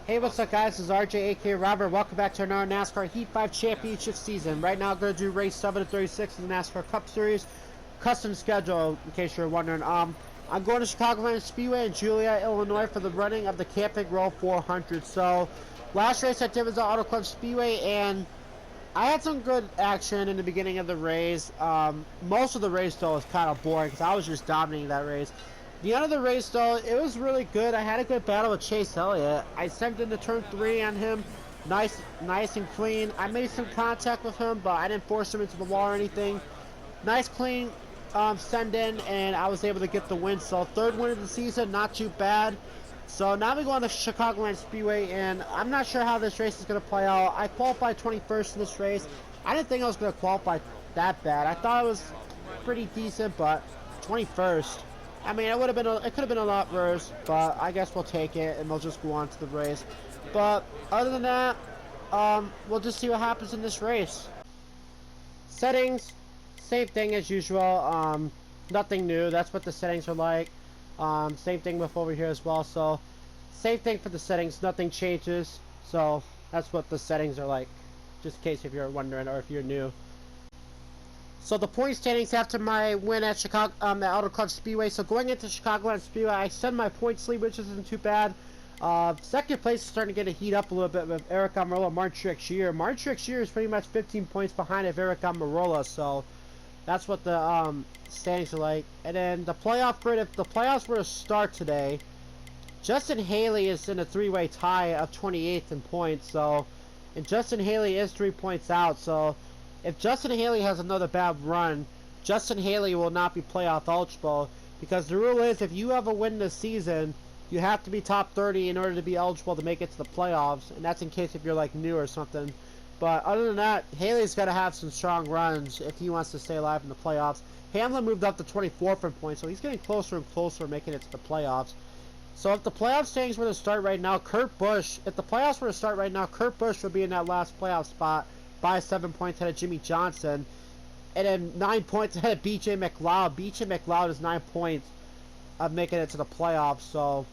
Hey, what's up, guys? This is RJ, aka Robert. Welcome back to another NASCAR Heat 5 Championship season. Right now, I'm going to do race 7 to 36 in the NASCAR Cup Series. Custom schedule, in case you're wondering. I'm going to Chicagoland Speedway in Joliet, Illinois for the running of the Camping Roll 400. So, last race I did was at Auto Club Speedway, and I had some good action in the beginning of the race. Most of the race, though, was kind of boring because I was just dominating that race. The end of the race, though, it was really good. I had a good battle with Chase Elliott. I sent into turn 3 on him. Nice and clean. I made some contact with him, but I didn't force him into the wall or anything. Nice, clean send in, and I was able to get the win. So, third win of the season, not too bad. So, now we go on to Chicagoland Speedway, and I'm not sure how this race is going to play out. I qualified 21st in this race. I didn't think I was going to qualify that bad. I thought it was pretty decent, but 21st. I mean, it could have been a lot worse, but I guess we'll take it and we'll just go on to the race. But other than that, we'll just see what happens in this race. Settings, same thing as usual. Nothing new. That's what the settings are like. Same thing with over here as well. So, same thing for the settings. Nothing changes. So that's what the settings are like. Just in case if you're wondering or if you're new. So the point standings after my win at at Auto Club Speedway. So going into Chicagoland Speedway, I send my points lead, which isn't too bad. Second place is starting to get a heat up a little bit with Eric Almirola, Martin Truex. Martin Truex is pretty much 15 points behind of Eric Almirola. So that's what the standings are like. And then the playoff grid, if the playoffs were to start today, Justin Haley is in a three-way tie of 28th in points. So, and Justin Haley is 3 points out. So if Justin Haley has another bad run, Justin Haley will not be playoff eligible, because the rule is if you have a win this season, you have to be top 30 in order to be eligible to make it to the playoffs, and that's in case if you're like new or something. But other than that, Haley's got to have some strong runs if he wants to stay alive in the playoffs. Hamlin moved up to 24th in points, so he's getting closer and closer making it to the playoffs. So if the playoff standings were to start right now, Kurt Busch would be in that last playoff spot by 7 points ahead of Jimmy Johnson, and then 9 points ahead of BJ McLeod. BJ McLeod is 9 points of making it to the playoffs. So,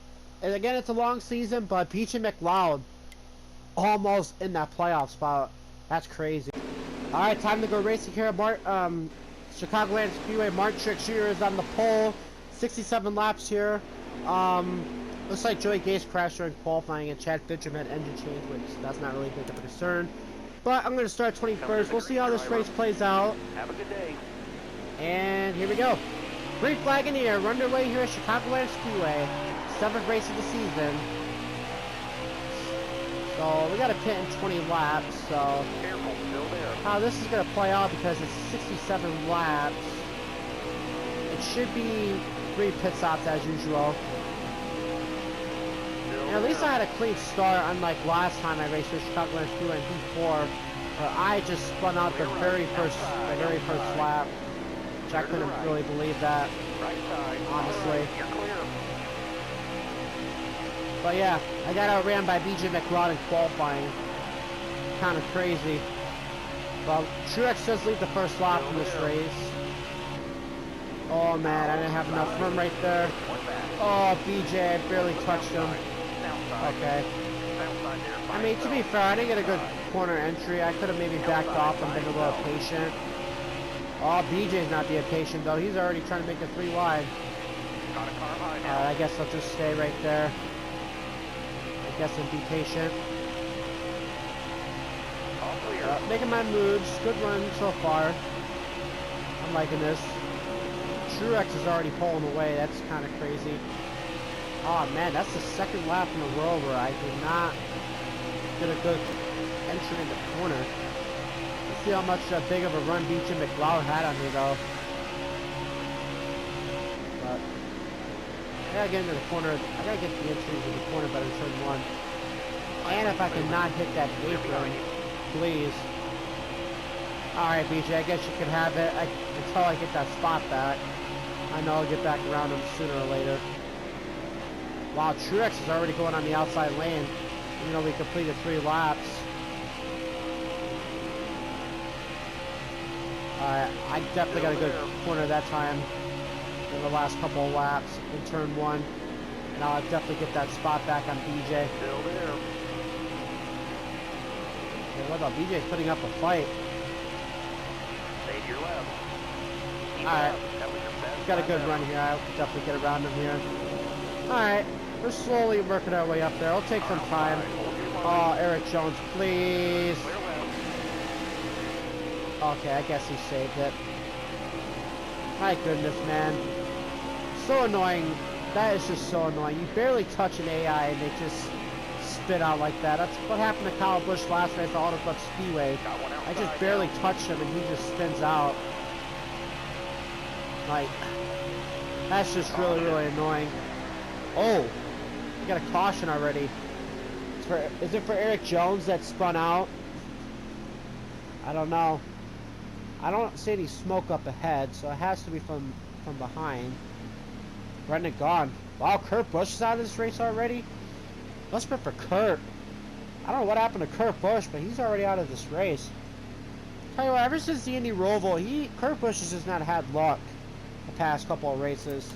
and again, it's a long season, but BJ McLeod almost in that playoff spot. That's crazy. All right, time to go racing here at Chicagoland Speedway. Martin Truex is on the pole, 67 laps here. Looks like Joey Gase crashed during qualifying, and Chad Fitcham had engine change, which that's not really big of a concern. But I'm going to start 21st. We'll see how this race plays out. Have a good day. And here we go. Green flag in the air. We're underway here at Chicagoland Speedway. 7th race of the season. So we got a pit in 20 laps. So Careful, still there. how this is going to play out, because it's 67 laps. It should be 3 pit stops as usual. And at least I had a clean start, unlike last time I raced with Chicagoland Speedway in Heat 4, where I just spun out the very first lap, which I couldn't really believe that, honestly. You're clear. But yeah, I got outran by BJ McLeod in qualifying. Kind of crazy. Well, Truex does lead the first lap in this race. Oh man, I didn't have enough room right there. Oh, BJ, I barely touched him. Okay. I mean, to be fair, I didn't get a good corner entry. I could have maybe backed off and been a little patient. Oh, BJ's not being patient, though. He's already trying to make a 3 wide. I guess I'll just stay right there. I guess and be patient. Making my moves. Good run so far. I'm liking this. Truex is already pulling away. That's kind of crazy. Oh man, that's the second lap in a row where I did not get a good entry in the corner. Let's see how much big of a run BJ McLeod had on me though. But I gotta get into the corner. I gotta get the entries in the corner better turn 1. And if I can not hit that apron, please. Alright BJ, I guess you can have it until I get that spot back. I know I'll get back around him sooner or later. Wow, Truex is already going on the outside lane, even though we completed 3 laps. I definitely got a good corner that time in the last couple of laps in turn 1. And I'll definitely get that spot back on BJ. Still there. Okay, what about BJ putting up a fight? Stay to your left. Keep Alright. up. That was your best Got a lap good ever. run here. I'll definitely get around him here. Alright. We're slowly working our way up there. It'll take some time. Oh, Eric Jones, please. Clear left. Okay, I guess he saved it. My goodness, man. So annoying. That is just so annoying. You barely touch an AI and they just spit out like that. That's what happened to Kyle Busch last night at the Auto Club Speedway. Got one I outside just barely now. touched him and he just spins out. Like, that's just really, really annoying. Oh, we got a caution already. Is it for Eric Jones that spun out? I don't know. I don't see any smoke up ahead, so it has to be from behind. Running it gone. Wow, Kurt Busch is out of this race already? Must be for Kurt. I don't know what happened to Kurt Busch, but he's already out of this race. Tell you what, ever since the Indy Roval, Kurt Busch has just not had luck the past couple of races.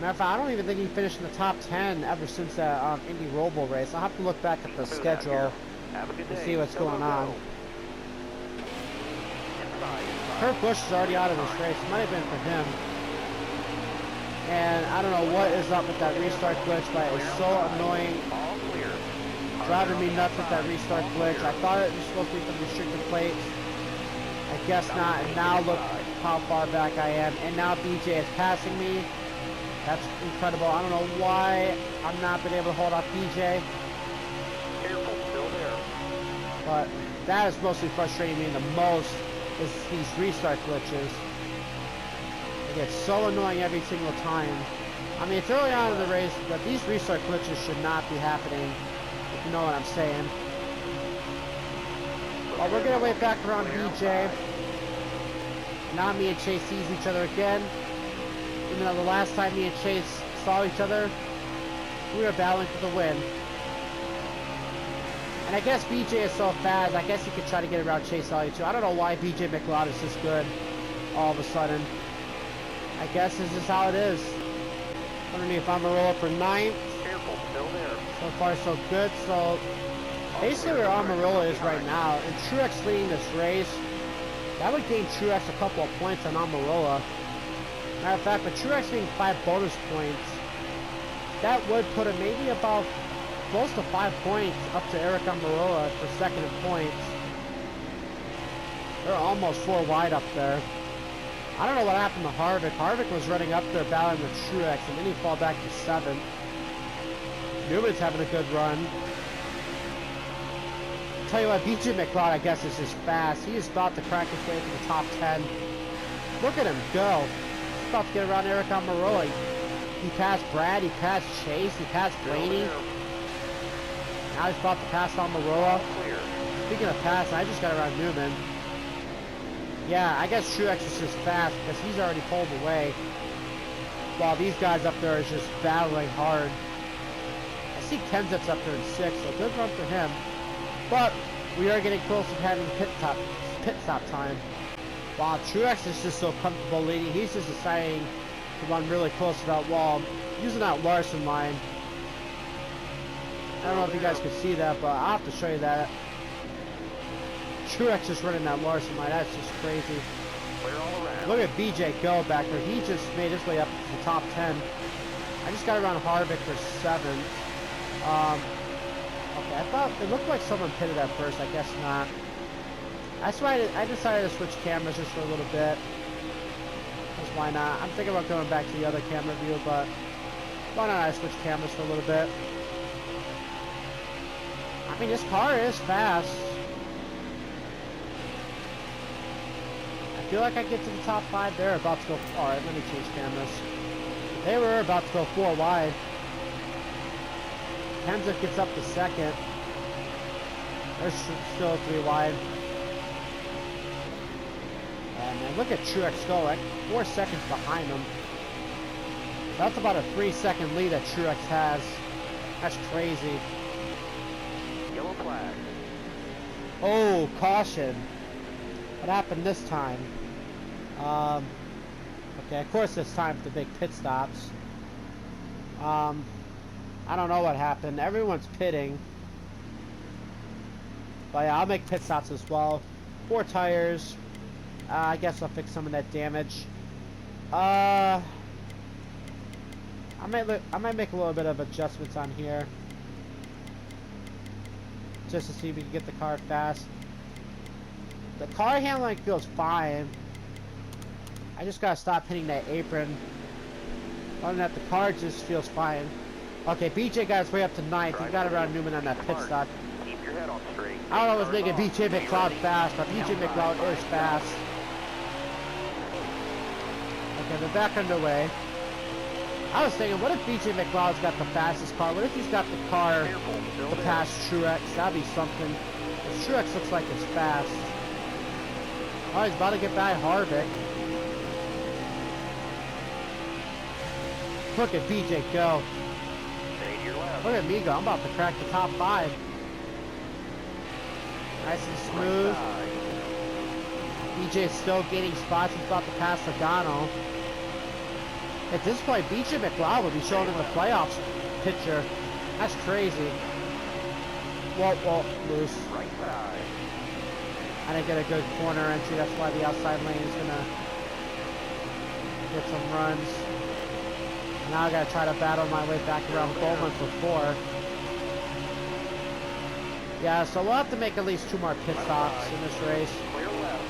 Matter of fact, I don't even think he finished in the top 10 ever since that Indy Roval race. I'll have to look back at the schedule Have a good and day. see what's Go, going go, on. go. Inside. Kurt Busch is already out of this race. It might have been for him. And I don't know what is up with that restart glitch, but it's so annoying. All clear. Driving me nuts with that restart glitch. I thought it was supposed to be from restricted plates. I guess not. And now look how far back I am. And now BJ is passing me. That's incredible. I don't know why I'm not been able to hold off BJ. Careful, still there. But that is mostly frustrating me the most is these restart glitches. It gets so annoying every single time. I mean, it's early on in the race, but these restart glitches should not be happening, if you know what I'm saying. Well, we're gonna wait back around BJ. Now me and Chase sees each other again. Even though the last time me and Chase saw each other, we were battling for the win. And I guess BJ is so fast, I guess he could try to get around Chase Elliott too. I don't know why BJ McLeod is this good all of a sudden. I guess this is how it is. Underneath Amarillo for 9th. Careful, still there. So far so good. So basically where Amarillo is right now, and Truex leading this race, that would gain Truex a couple of points on Amarillo. Matter of fact, but Truex getting 5 bonus points, that would put him maybe about close to 5 points up to Eric Amarillo for second in points. They're almost 4 wide up there. I don't know what happened to Harvick. Harvick was running up there battling with Truex, and then he fall back to 7th. Newman's having a good run. Tell you what, BJ McLeod, I guess, is just fast. He is about to crack his way to the top 10. Look at him go. He's about to get around Eric Amarillo. He passed Brad, he passed Chase, he passed Blaney. Now he's about to pass Amarillo. Clear. Speaking of passing, I just got around Newman. Yeah, I guess Truex is just fast because he's already pulled away. While these guys up there is just battling hard. I see Kenseth's up there in 6th, so good run for him. But we are getting close to having pit stop time. Wow, Truex is just so comfortable leading. He's just deciding to run really close to that wall, using that Larson line. I don't know if you guys can see that, but I'll have to show you that. Truex is running that Larson line. That's just crazy. Clear all around. Look at BJ go back there. He just made his way up to the top 10. I just got around Harvick for 7th. Okay, I thought it looked like someone pitted at first. I guess not. That's why I decided to switch cameras just for a little bit. Because why not? I'm thinking about going back to the other camera view, but why not I switch cameras for a little bit? I mean, this car is fast. I feel like I get to the top 5 there, about to go. Alright, let me change cameras. They were about to go 4 wide. Kenseth gets up to 2nd. They're still 3 wide. And man, look at Truex go, like 4 seconds behind him. That's about a 3-second lead that Truex has. That's crazy. Yellow flag. Oh, caution. What happened this time? Okay, of course it's time for the big pit stops. I don't know what happened. Everyone's pitting. But yeah, I'll make pit stops as well. 4 tires. I guess I'll fix some of that damage. I might make a little bit of adjustments on here, just to see if we can get the car fast. The car handling feels fine. I just gotta stop hitting that apron. Other than that, the car just feels fine. Okay, BJ got his way up to 9th. He got around Newman on that pit stop. Keep your head on straight. I don't know what's making BJ McLeod fast, but BJ McLeod is fast. Okay, they're back underway. I was thinking, what if BJ McLeod's got the fastest car? What if he's got the car to pass Truex? That'd be something. If Truex looks like it's fast. Oh, he's about to get by Harvick. Look at BJ go. Look at me go. I'm about to crack the top 5. Nice and smooth. BJ is still gaining spots. He's about to pass Logano. At this point, BJ McLeod will be shown in the playoffs picture. That's crazy. Whoa, loose. Right side. I didn't get a good corner entry. That's why the outside lane is gonna get some runs. Now I gotta try to battle my way back around Bowman for 4. Yeah, so we'll have to make at least 2 more pit stops in this race. Clear left.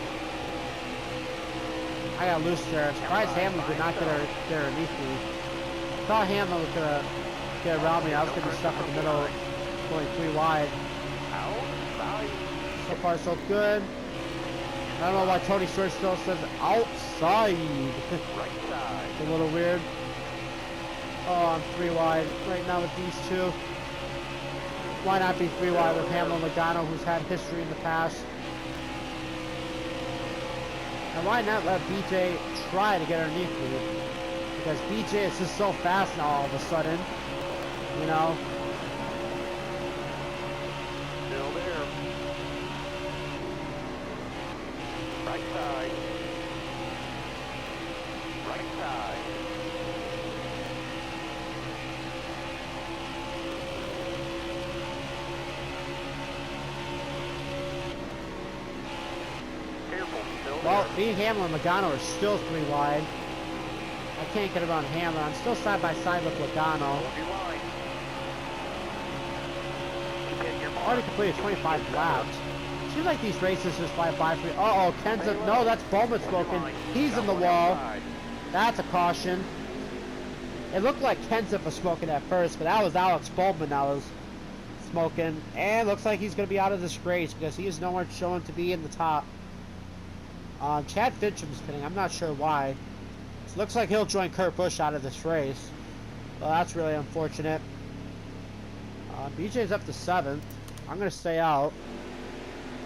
I got loose there. Surprised Hamlin did not get underneath me. Thought Hamlin was gonna get around me. I was gonna be stuck in the middle, going 3 wide. Outside. So far, so good. I don't know why Tony Stewart still says outside. Right side. It's a little weird. Oh, I'm 3 wide right now with these 2. Why not be 3 wide with Hamlin Logano, who's had history in the past? And why not let BJ try to get underneath me? Because BJ is just so fast now all of a sudden. You know? Still there. Right side. Right side. Careful, still Well, there. me, Hamlin, and Logano are still 3 wide. I can't get around Hamlin. I'm still side by side with Logano. Hold your line. Keep hitting your mark. Already completed 25 laps. Seems like these races just fly by for. Uh-oh, Kenseth. No, that's Bowman smoking. He's in the wall. That's a caution. It looked like Kenseth was smoking at first, but that was Alex Bowman that was smoking. And looks like he's going to be out of this race because he is nowhere showing to be in the top. Chad Fincham's pinning. I'm not sure why. It looks like he'll join Kurt Busch out of this race. Well, that's really unfortunate. BJ's up to 7th. I'm going to stay out.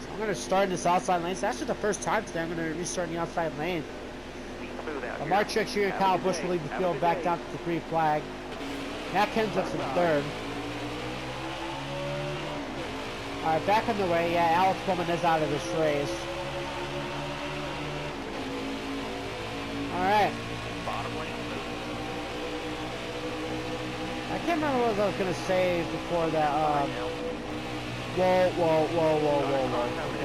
So I'm going to start in this outside lane. It's actually the first time today I'm going to restart in the outside lane. Mark Trick Jr. and Kyle Busch will lead the field back down to the green flag. Matt Kenseth's in 3rd. Alright, back on the way. Yeah, Alex Bowman is out of this race. Alright. I can't remember what I was going to say before that. Whoa. Okay,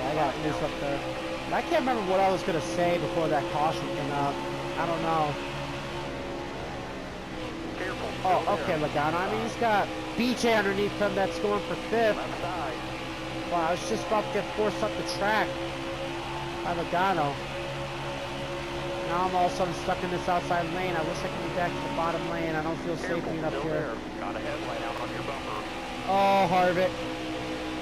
I got loose up there. But I can't remember what I was going to say before that caution came out. I don't know. Oh, okay, Logano. I mean, he's got BJ underneath him that's going for 5th. Wow, I was just about to get forced up the track by Logano. Now I'm all of a sudden stuck in this outside lane. I wish I could be back to the bottom lane. I don't feel safe being up here. Got a headlight out on your bumper. Oh, Harvick.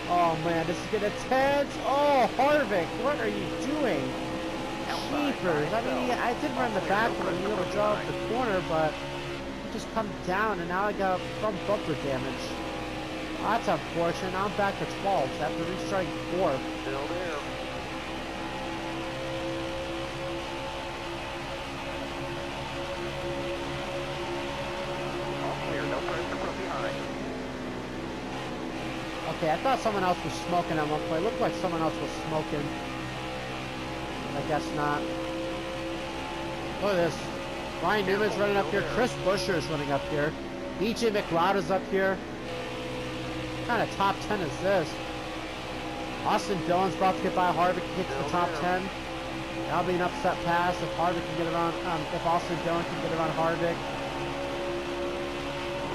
Oh, man, this is getting tense. Oh, Harvick, what are you doing? Jeepers. I mean, I did run the back when I was able to draw up the corner, but it just come down, and now I got front bumper damage. Oh, that's unfortunate. Now I'm back to 12th after restarting 4th. Still there. All clear, no pressure from behind. Okay, I thought someone else was smoking at one point. It looked like someone else was smoking. I guess not. Look at this. Ryan Newman's running up here. Chris Buescher is running up here. BJ McLeod is up here. What kind of top 10 is this? Austin Dillon's about to get by Harvick, get to the top 10. That'll be an upset pass if Harvick can get around, if Austin Dillon can get around Harvick.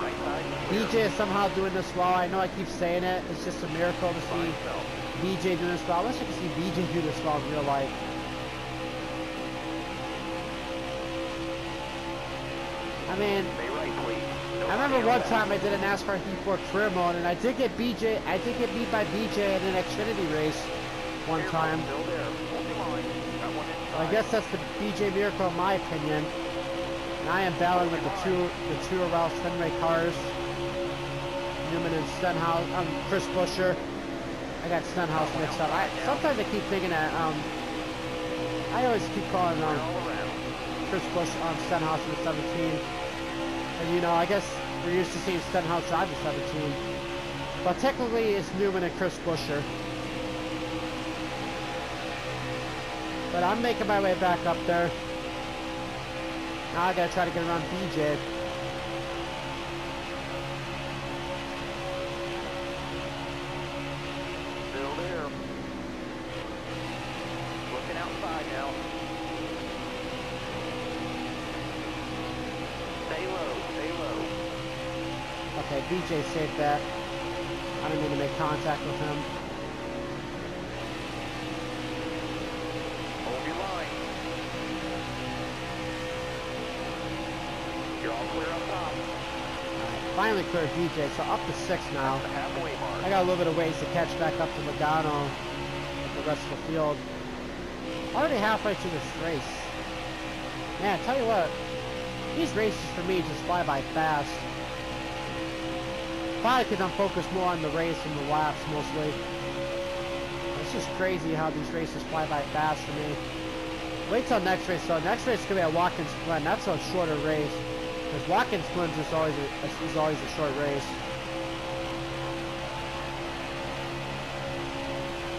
Right side. BJ is somehow doing this well. I know I keep saying it. It's just a miracle to see BJ do this well. I wish I could see BJ do this well in real life. I mean, Stay right, please. I remember one time I did a NASCAR Heat 4 career mode, and I did get beat by BJ in an Xfinity race one time. Still there. Hold your line. Got one inside. I guess that's the BJ miracle in my opinion. And I am battling with the two Ralph Fenway cars. Newman and Stenhouse, Chris Buescher. I got Stenhouse mixed up. Sometimes I keep thinking that, I always keep calling, Chris Buescher on Stenhouse in the 17. And you know, I guess we're used to seeing Stenhouse drive the 17. But technically it's Newman and Chris Buescher. But I'm making my way back up there. Now I gotta try to get around BJ. Still there. Looking outside now. Stay low. Stay low. Okay, BJ saved that. I didn't mean to make contact with him. Hold your line. You're all clear up top. Finally cleared BJ, so up to 6 now. The halfway mark. I got a little bit of ways to catch back up to Logano with the rest of the field. Already halfway through this race. Man, I tell you what, these races for me just fly by fast. Probably because I'm focused more on the race and the laps mostly. It's just crazy how these races fly by fast for me. Wait till next race. So next race is gonna be at Watkins Glen. That's a shorter race. Because Watkins Glen is always a short race.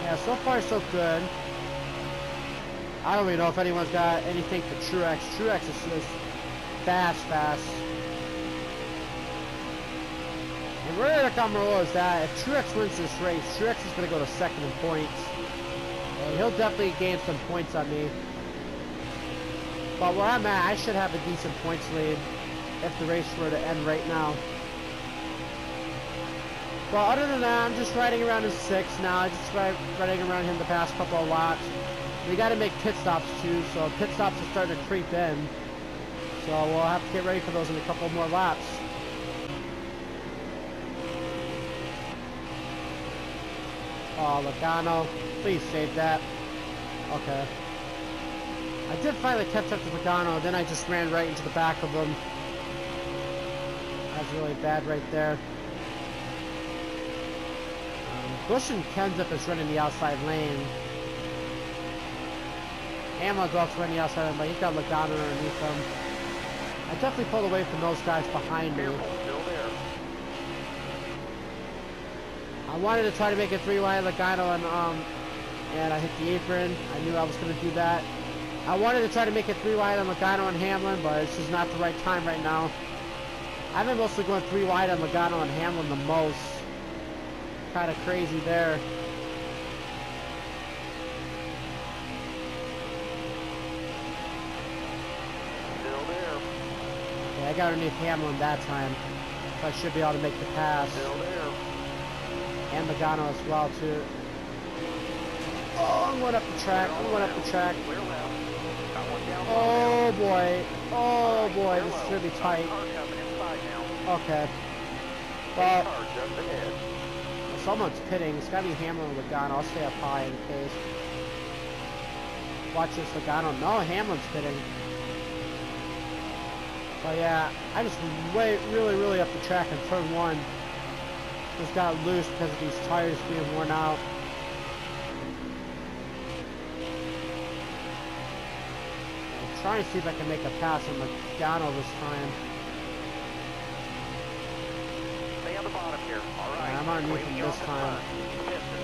Yeah, so far so good. I don't even know if anyone's got anything for Truex. Truex is just fast. And where Rick Almirola is that, if Truex wins this race, Truex is going to go to second in points. And he'll definitely gain some points on me. But where I'm at, I should have a decent points lead if the race were to end right now. Well, other than that, I'm just riding around in 6 now. Just riding around him the past couple of laps. We got to make pit stops too, so pit stops are starting to creep in. So we'll have to get ready for those in a couple more laps. Oh, Logano, please save that. Okay. I did finally catch up to Logano, then I just ran right into the back of him. That's really bad right there. Busch and Kenseth is running the outside lane. Hamlin's also running the outside lane, but he's got Logano underneath him. I definitely pulled away from those guys behind me. I wanted to try to make it 3 wide Logano and I hit the apron. I knew I was going to do that. I wanted to try to make it 3 wide on Logano and Hamlin, but it's just not the right time right now. I've been mostly going 3 wide on Logano and Hamlin the most. Kind of crazy there. Still there. Okay, I got underneath Hamlin that time, so I should be able to make the pass. Still there. And Logano as well too. Oh, I'm going up the track. I'm going up the track. Clear left. Got one down. Oh boy. Oh boy, this is gonna be tight. Car coming inside now. Okay. Well, Car just ahead. someone's pitting. It's gotta be Hamlin or Logano. I'll stay up high in case. Watch this, Logano. No, Hamlin's pitting. But yeah, I just really up the track in turn 1. Just got loose because of these tires being worn out. I'm trying to see if I can make a pass on Logano this time. Stay on the bottom here. All right. I'm underneath him this time.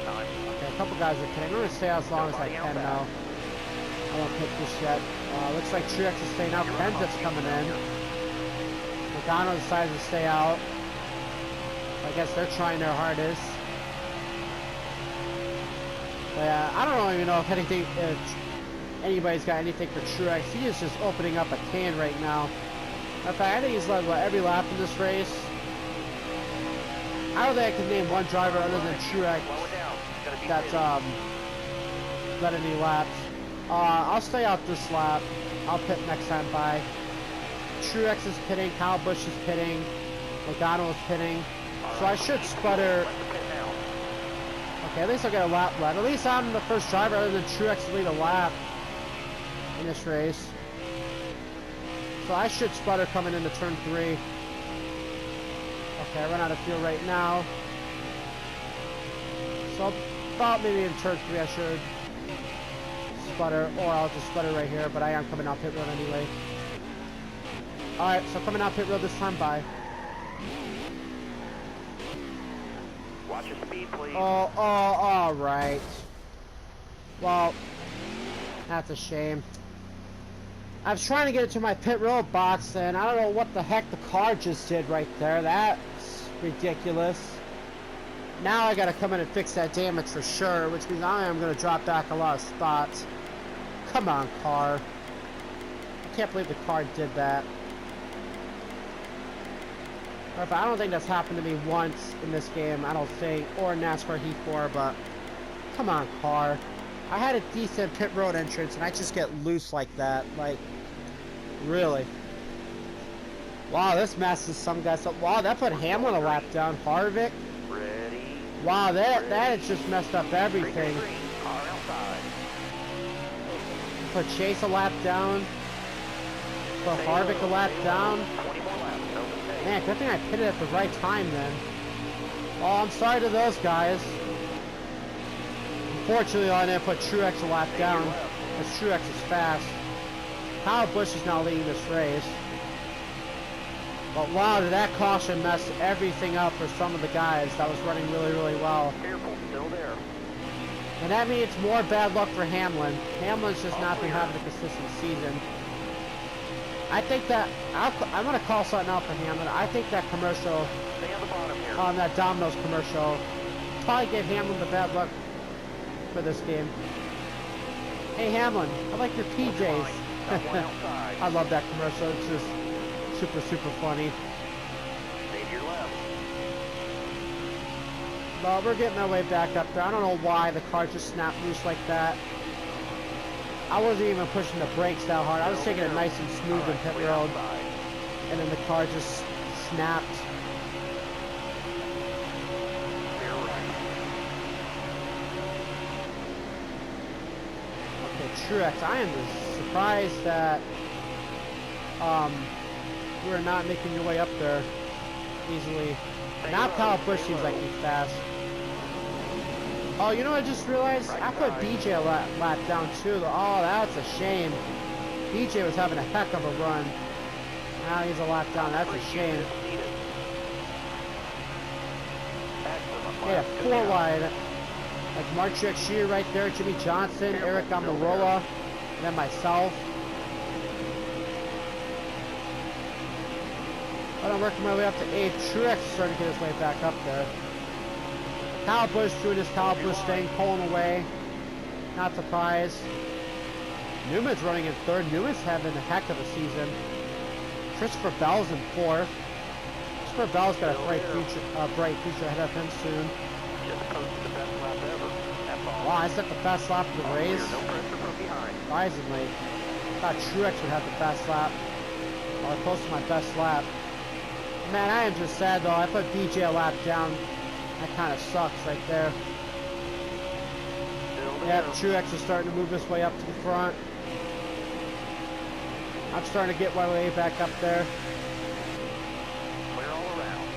Okay, a couple guys are pitting. I'm going to stay as long as I can now. I won't pick this yet. Looks like Truex is staying out. Kenseth's coming in. Logano decided to stay out. I guess they're trying their hardest. But yeah, I don't even know if anything, if anybody's got anything for Truex. He is just opening up a can right now. In fact, I think he's led every lap in this race. I don't think I can name one driver other than Truex that's led any laps. I'll stay out this lap. I'll pit next time by. Truex is pitting, Kyle Busch is pitting, Logano is pitting, so I should sputter. Okay, at least I'll get a lap left. At least I'm the first driver other than Truex to lead a lap in this race. So I should sputter coming into turn 3. Okay, I run out of fuel right now. So about maybe in turn 3 I should sputter, or I'll just sputter right here, but I am coming out pit road anyway. Alright, so coming out pit road this time by. Watch your speed, please. Oh, alright. Well, that's a shame. I was trying to get it to my pit road box, and I don't know what the heck the car just did right there. That's ridiculous. Now I gotta come in and fix that damage for sure, which means I am gonna drop back a lot of spots. Come on, car. I can't believe the car did that. I don't think that's happened to me once in this game, I don't think, or in NASCAR Heat 4, but come on, car. I had a decent pit road entrance, and I just get loose like that. Like, really? Wow, this messes some guys up. Wow, that put Hamlin a lap down. Harvick. Ready. Wow, that has just messed up everything. Car outside. Put Chase a lap down. Put Harvick a lap down. 20 more laps. No mistake. Man, good thing I pitted at the right time then. Oh, I'm sorry to those guys. Unfortunately, I didn't put Truex a lap down, because Truex is fast. Kyle Busch is now leading this race. But wow, did that caution mess everything up for some of the guys that was running really, really well. Careful, still there. And that means more bad luck for Hamlin. Hamlin's just not been having a consistent season. I think that, I'm going to call something out for Hamlin. I think that commercial, Stay on the bottom here. that Domino's commercial, probably gave Hamlin the bad luck for this game. Hey Hamlin, I like your PJs. Got one outside. I love that commercial. It's just super, super funny. Stay to your left. But we're getting our way back up there. I don't know why the car just snapped loose like that. I wasn't even pushing the brakes that hard. I was taking it nice and smooth in pit road. And then the car just snapped. Clear right. Okay, Truex, I am just surprised that you are not making your way up there easily. Now Kyle Busch seems like he's fast. Oh, you know what I just realized? I put BJ a lap down too. Oh, that's a shame. BJ was having a heck of a run. Now he's a lap down. That's a shame. Yeah, 4 wide. Like Mark Shear right there, Jimmy Johnson, Eric Almirola, and then myself. But I'm working my way up to 8. Truex is starting to get his way back up there. Kyle Busch doing his Kyle Busch thing, pulling away. Not surprised. Newman's running in 3rd. Newman's having a heck of a season. Christopher Bell's in 4th. Christopher Bell's got a bright future ahead of him soon. Just posted the best lap ever. That's all. Wow, I set the best lap of the race. No pressure from behind. Surprisingly. I thought Truex would have the best lap. Or close to my best lap. Man, I am just sad though. I put BJ a lap down. That kind of sucks right there. Yep, Truex is starting to move his way up to the front. I'm starting to get my way back up there. Clear all around.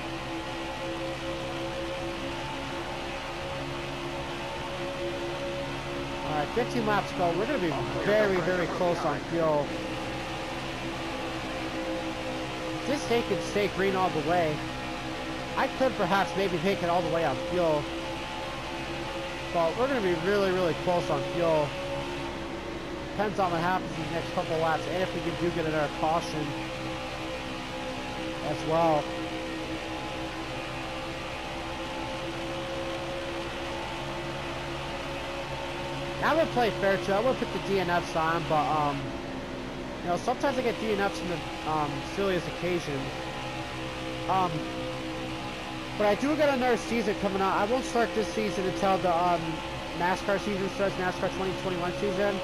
Alright, 15 laps to go. We're going to be very, very close on fuel. If this thing could stay green all the way, I could perhaps maybe make it all the way on fuel. But we're going to be really, really close on fuel. Depends on what happens in the next couple laps, and if we do get another caution as well. I would play fair too. I would put the DNFs on, but you know, sometimes I get DNFs in the silliest occasions. But I do get another season coming out. I won't start this season until the NASCAR season starts, NASCAR 2021 season.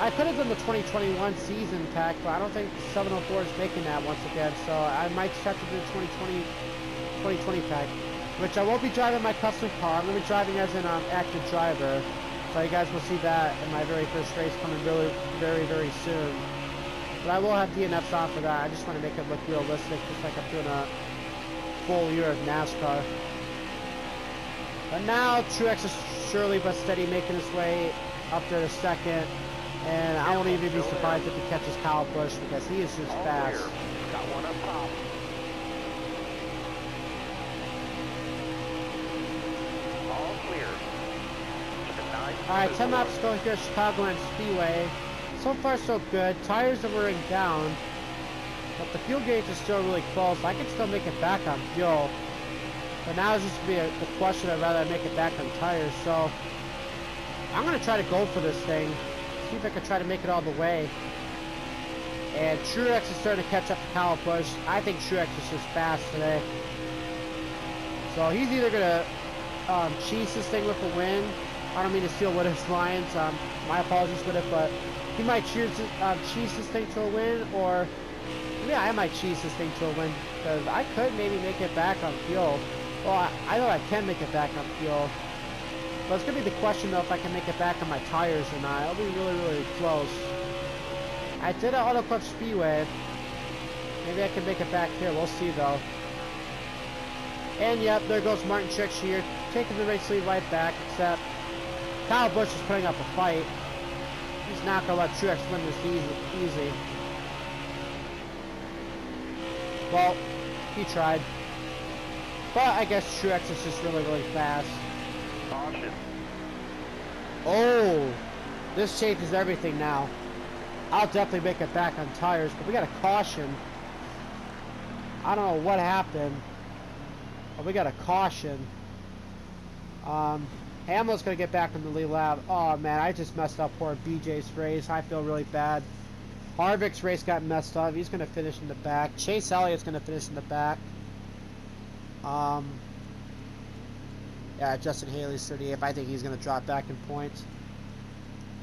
I could have done the 2021 season pack, but I don't think 704 is making that once again. So I might just have to do the 2020 pack, which I won't be driving my custom car. I'm going to be driving as an active driver. So you guys will see that in my very first race coming really, very, very soon. But I will have DNFs on for that. I just want to make it look realistic, just like I'm doing a full year of NASCAR. But now Truex is surely but steady making his way up there to second. And I won't even be surprised if he catches Kyle Busch because he is just fast. Got one up top. All clear. Alright, 10 laps to go here at Chicagoland Speedway. So far so good. Tires are wearing down. But the fuel gauge is still really close. I can still make it back on fuel. But now it's just going to be the question of whether I make it back on tires. So I'm going to try to go for this thing. See if I can try to make it all the way. And Truex is starting to catch up to Kyle Busch. I think Truex is just fast today. So he's either going to cheese this thing with a win. I don't mean to steal Witt's lines. My apologies, Witt, but he might cheese this thing to a win, or yeah, I might cheese this thing to a win because I could maybe make it back on fuel. Well, I know I can make it back on fuel, but it's gonna be the question though if I can make it back on my tires or not. It'll be really, really close. I did an Auto Club Speedway. Maybe I can make it back here. We'll see though. And yep, there goes Martin Truex here, taking the race lead right back, except Kyle Busch is putting up a fight. He's not going to let Truex win this easy. Well, he tried. But I guess Truex is just really, really fast. Caution. Oh, this changes everything now. I'll definitely make it back on tires, but we got a caution. I don't know what happened. But we got a caution. Hamlin's going to get back in the lead lap. Oh, man, I just messed up poor BJ's race. I feel really bad. Harvick's race got messed up. He's going to finish in the back. Chase Elliott's going to finish in the back. Yeah, Justin Haley's 38th. I think he's going to drop back in points.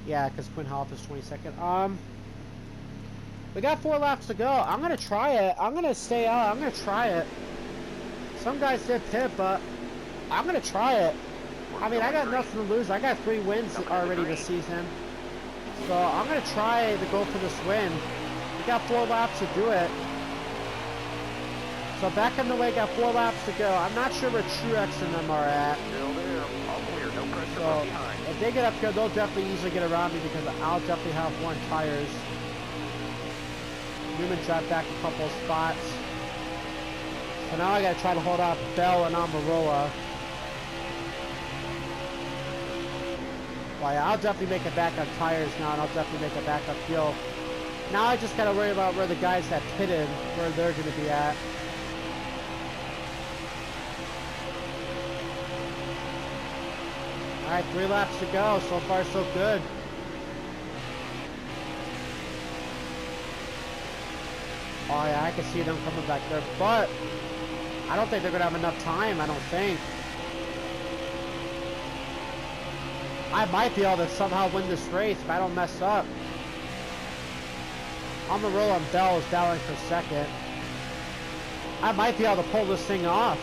Yeah, because Quinn Houff is 22nd. We got 4 laps to go. I'm going to try it. I'm going to stay out. I'm going to try it. Some guys did pit, but I'm going to try it. I mean, I got nothing to lose. I got 3 wins already this season. So I'm going to try to go for this win. We got 4 laps to do it. So back on the way, got 4 laps to go. I'm not sure where Truex and them are at. Still there. All clear. No pressure So from behind. if they get up here, they'll definitely easily get around me because I'll definitely have 1 tires. Newman dropped back a couple of spots. So now I got to try to hold off Bell and Almirola. Well, yeah, I'll definitely make it back on tires now, and I'll definitely make it back on fuel. Now I just gotta worry about where the guys that pitted, where they're gonna be at. Alright, 3 laps to go. So far, so good. Oh yeah, I can see them coming back there, but I don't think they're gonna have enough time, I don't think. I might be able to somehow win this race if I don't mess up. Almirola and Bell is battling for second. I might be able to pull this thing off.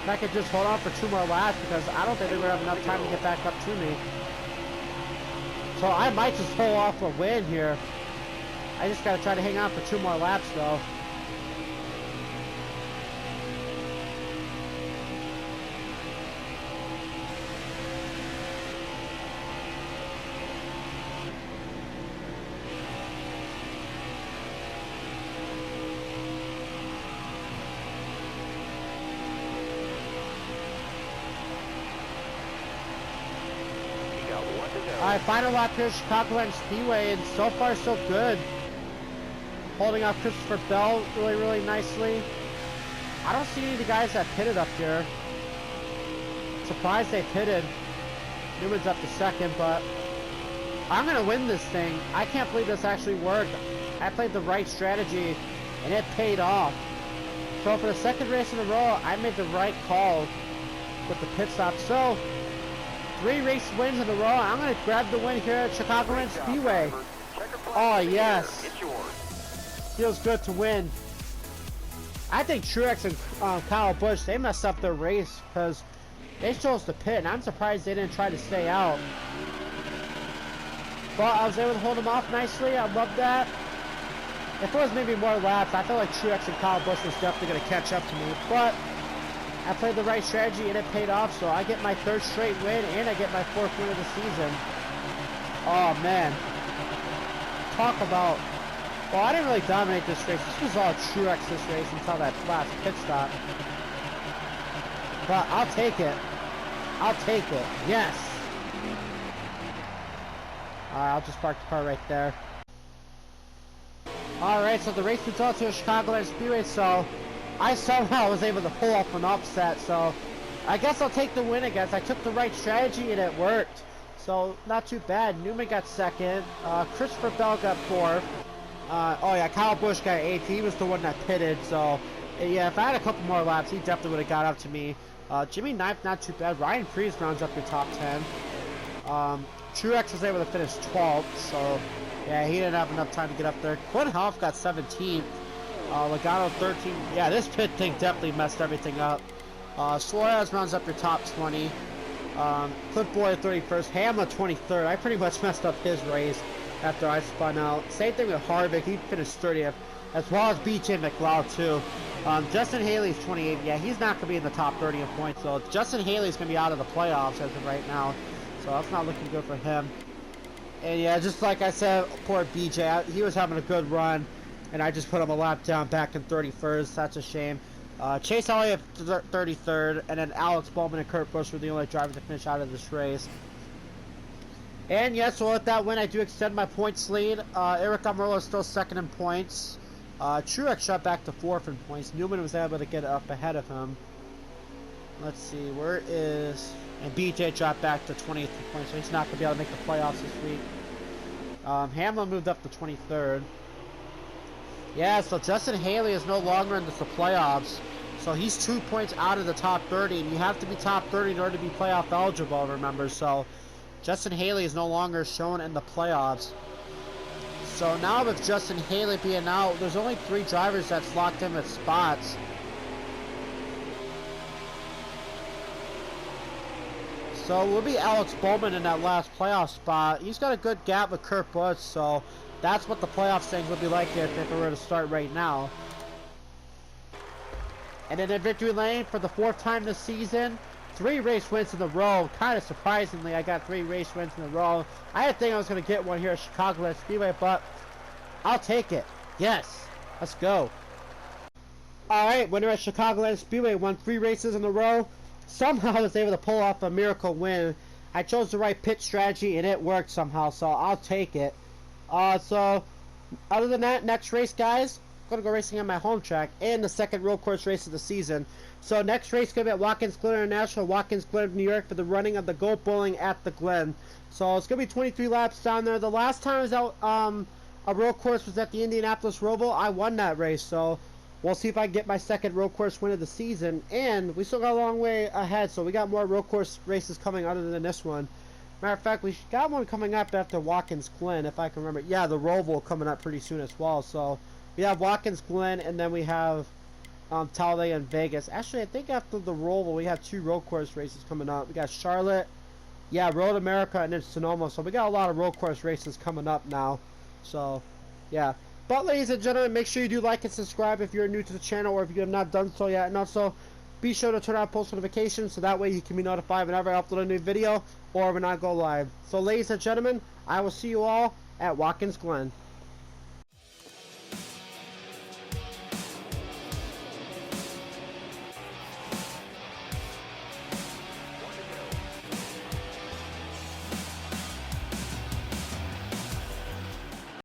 If I could just hold on for 2 more laps because I don't think they're going to have enough time to get back up to me. So I might just pull off a win here. I just got to try to hang on for 2 more laps though. Alright, final lap here at Chicagoland Speedway, and so far so good. Holding off Christopher Bell really, really nicely. I don't see any of the guys that pitted up here. Surprised they pitted. Newman's up to second, but I'm gonna win this thing. I can't believe this actually worked. I played the right strategy, and it paid off. So for the second race in a row, I made the right call with the pit stop. So 3 race wins in a row. I'm gonna grab the win here at Chicagoland Speedway. Oh yes, It's yours. feels good to win. I think Truex and Kyle Busch, they messed up their race because they chose to pit, and I'm surprised they didn't try to stay out. But I was able to hold them off nicely. I love that. If it was maybe more laps, I feel like Truex and Kyle Busch was definitely going to catch up to me. But I played the right strategy, and it paid off. So I get my 3rd straight win, and I get my 4th win of the season. Oh, man. Talk about... Well, I didn't really dominate this race. This was all Truex this race until that last pit stop. But I'll take it. I'll take it. Yes. Alright, I'll just park the car right there. Alright, so the race was out to Chicagoland Speedway, so I somehow was able to pull off an upset, so I guess I'll take the win, I guess. I took the right strategy and it worked. So, not too bad. Newman got 2nd. Christopher Bell got 4th. Oh yeah, Kyle Busch got 8th. He was the one that pitted, so yeah, if I had a couple more laps, he definitely would have got up to me. Jimmy Knife, not too bad. Ryan Preece rounds up your top 10. Truex was able to finish 12th, so yeah, he didn't have enough time to get up there. Quinn Houff got 17th. Logano 13th. Yeah, this pit thing definitely messed everything up. Suarez rounds up your top 20. Cliff Boyd 31st. Hamlin 23rd. I pretty much messed up his race after I spun out. Same thing with Harvick. He finished 30th, as well as BJ McLeod too. Justin Haley's 28th. Yeah, he's not going to be in the top 30 in points, so Justin Haley's going to be out of the playoffs as of right now. So that's not looking good for him. And yeah, just like I said, poor BJ, he was having a good run, and I just put him a lap down back in 31st. That's a shame. Chase Elliott 33rd, and then Alex Bowman and Kurt Busch were the only drivers to finish out of this race. And yes, so with that win, I do extend my points lead. Eric Almirola is still 2nd in points. Truex shot back to 4th in points. Newman was able to get up ahead of him. Let's see, where is... And BJ dropped back to 20th in points, so he's not going to be able to make the playoffs this week. Hamlin moved up to 23rd. Yeah, so Justin Haley is no longer in the playoffs. So he's 2 points out of the top 30, and you have to be top 30 in order to be playoff eligible, remember. So Justin Haley is no longer shown in the playoffs. So now with Justin Haley being out, there's only 3 drivers that's locked in with spots. So it will be Alex Bowman in that last playoff spot. He's got a good gap with Kurt Busch, so that's what the playoff things would be like if it were to start right now. And then in victory lane for the 4th time this season, 3 race wins in a row. Kind of surprisingly, I got 3 race wins in a row. I didn't think I was going to get one here at Chicagoland Speedway, but I'll take it. Yes, let's go. Alright, winner at Chicagoland Speedway, won 3 races in a row. Somehow I was able to pull off a miracle win. I chose the right pit strategy and it worked somehow, so I'll take it. So other than that, next race, guys, I'm gonna go racing on my home track and the 2nd road course race of the season. So next race gonna be at Watkins Glen International, Watkins Glen, New York, for the running of the Goat Bowling at the Glen. So it's gonna be 23 laps down there. The last time I was out a road course was at the Indianapolis Roval. I won that race, so we'll see if I can get my 2nd road course win of the season. And we still got a long way ahead, so we got more road course races coming other than this one. Matter of fact, we got one coming up after Watkins Glen, if I can remember. Yeah, the Roval coming up pretty soon as well. So we have Watkins Glen, and then we have Talladega and Vegas. Actually, I think after the Roval, we have 2 road course races coming up. We got Charlotte, yeah, Road America, and then Sonoma. So we got a lot of road course races coming up now. So, yeah. But ladies and gentlemen, make sure you do like and subscribe if you're new to the channel or if you have not done so yet. And also, be sure to turn on post notifications so that way you can be notified whenever I upload a new video or when I go live. So ladies and gentlemen, I will see you all at Watkins Glen.